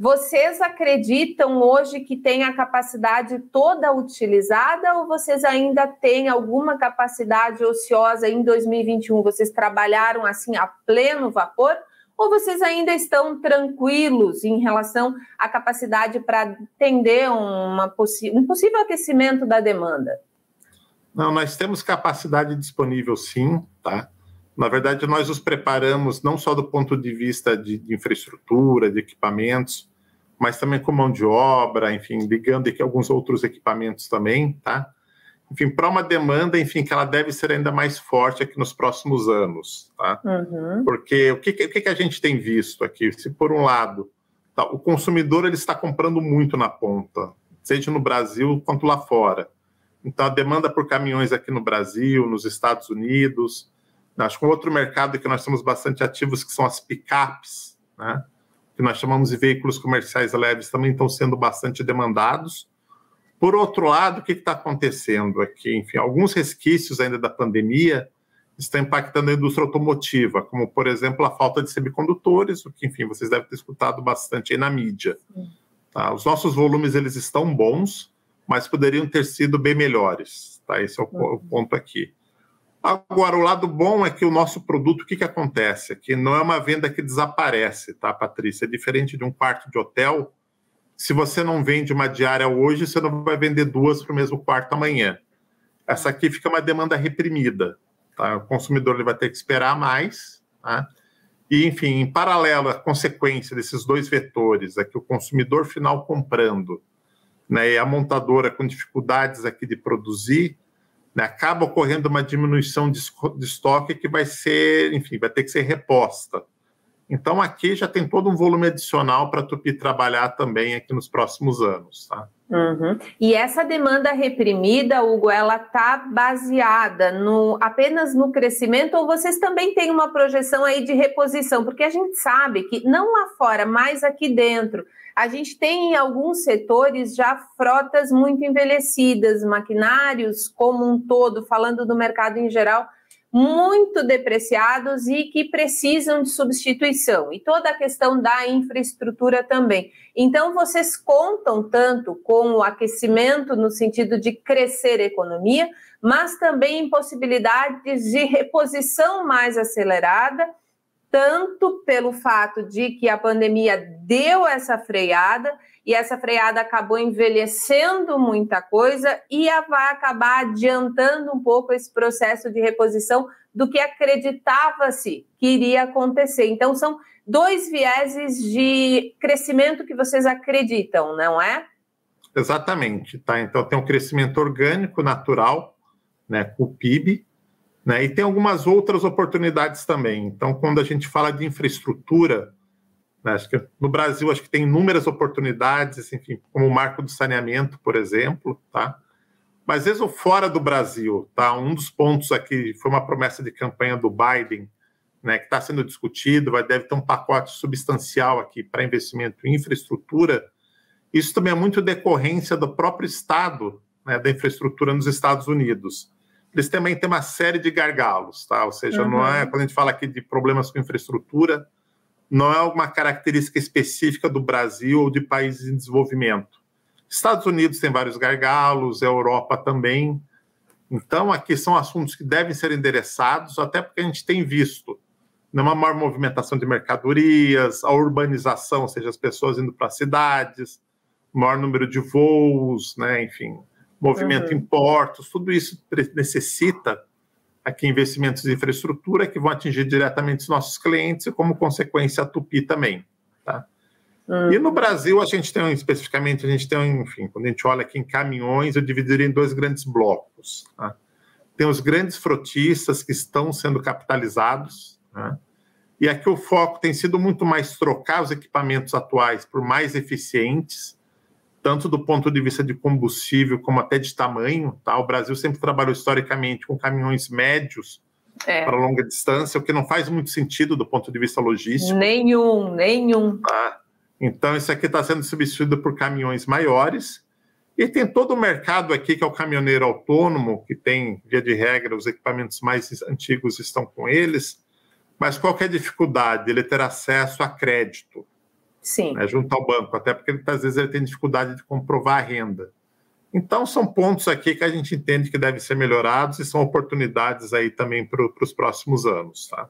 Vocês acreditam hoje que tem a capacidade toda utilizada ou vocês ainda têm alguma capacidade ociosa em 2021? Vocês trabalharam assim a pleno vapor ou vocês ainda estão tranquilos em relação à capacidade para atender um possível aquecimento da demanda? Não, nós temos capacidade disponível sim, tá? Na verdade, nós nos preparamos não só do ponto de vista de infraestrutura, de equipamentos, mas também com mão de obra, enfim, ligando aqui alguns outros equipamentos também, tá? Enfim, para uma demanda, enfim, que ela deve ser ainda mais forte aqui nos próximos anos, tá? Uhum. Porque o que a gente tem visto aqui? Se por um lado, tá, o consumidor ele está comprando muito na ponta, seja no Brasil quanto lá fora. Então, a demanda por caminhões aqui no Brasil, nos Estados Unidos, acho que um outro mercado que nós estamos bastante ativos, que são as picapes, né? Que nós chamamos de veículos comerciais leves, também estão sendo bastante demandados. Por outro lado, o que está acontecendo aqui? Enfim, alguns resquícios ainda da pandemia estão impactando a indústria automotiva, como, por exemplo, a falta de semicondutores, o que, enfim, vocês devem ter escutado bastante aí na mídia. Tá? Os nossos volumes, eles estão bons, mas poderiam ter sido bem melhores. Tá? Esse é o ponto aqui. Agora, o lado bom é que o nosso produto, o que acontece? Que não é uma venda que desaparece, tá, Patrícia? É diferente de um quarto de hotel. Se você não vende uma diária hoje, você não vai vender duas para o mesmo quarto amanhã. Essa aqui fica uma demanda reprimida, tá? O consumidor ele vai ter que esperar mais, tá? E, enfim, em paralelo, a consequência desses dois vetores, é que o consumidor final comprando, né, e a montadora com dificuldades aqui de produzir, né, acaba ocorrendo uma diminuição de estoque que vai ser, enfim, vai ter que ser reposta. Então, aqui já tem todo um volume adicional para a Tupy trabalhar também aqui nos próximos anos, tá? Uhum. E essa demanda reprimida, Hugo, ela está baseada apenas no crescimento ou vocês também têm uma projeção aí de reposição? Porque a gente sabe que não lá fora, mas aqui dentro, a gente tem em alguns setores já frotas muito envelhecidas, maquinários como um todo, falando do mercado em geral, muito depreciados e que precisam de substituição. E toda a questão da infraestrutura também. Então, vocês contam tanto com o aquecimento no sentido de crescer a economia, mas também em possibilidades de reposição mais acelerada, tanto pelo fato de que a pandemia deu essa freada, e essa freada acabou envelhecendo muita coisa e vai acabar adiantando um pouco esse processo de reposição do que acreditava-se que iria acontecer. Então, são dois vieses de crescimento que vocês acreditam, não é? Exatamente, tá? Então, tem um crescimento orgânico, natural, né, com o PIB, né, e tem algumas outras oportunidades também. Então, quando a gente fala de infraestrutura, né, acho que no Brasil acho que tem inúmeras oportunidades, enfim, como o marco do saneamento, por exemplo, tá? Mas mesmo fora do Brasil, tá? Um dos pontos aqui foi uma promessa de campanha do Biden, né, que está sendo discutido, deve ter um pacote substancial aqui para investimento em infraestrutura. Isso também é muito decorrência do próprio Estado, né, da infraestrutura nos Estados Unidos. Eles também têm uma série de gargalos, tá? Ou seja, não é, quando a gente fala aqui de problemas com infraestrutura, não é uma característica específica do Brasil ou de países em desenvolvimento. Estados Unidos tem vários gargalos, a Europa também. Então, aqui são assuntos que devem ser endereçados, até porque a gente tem visto uma maior movimentação de mercadorias, a urbanização, ou seja, as pessoas indo para cidades, maior número de voos, né, enfim, movimento em portos, tudo isso necessita aqui investimentos em infraestrutura que vão atingir diretamente os nossos clientes e, como consequência, a Tupy também, tá? E no Brasil, especificamente, a gente tem, enfim, quando a gente olha aqui em caminhões, eu dividiria em dois grandes blocos, tá? Tem os grandes frotistas que estão sendo capitalizados, né? E aqui o foco tem sido muito mais trocar os equipamentos atuais por mais eficientes, tanto do ponto de vista de combustível como até de tamanho, tá? O Brasil sempre trabalhou historicamente com caminhões médios para longa distância, o que não faz muito sentido do ponto de vista logístico. Nenhum. Tá? Então, isso aqui está sendo substituído por caminhões maiores. E tem todo o mercado aqui, que é o caminhoneiro autônomo, que tem, via de regra, os equipamentos mais antigos estão com eles. Mas qual que é a dificuldade? Ele ter acesso a crédito. Sim. Né, junto ao banco, até porque às vezes ele tem dificuldade de comprovar a renda. Então, são pontos aqui que a gente entende que devem ser melhorados e são oportunidades aí também para os próximos anos, tá?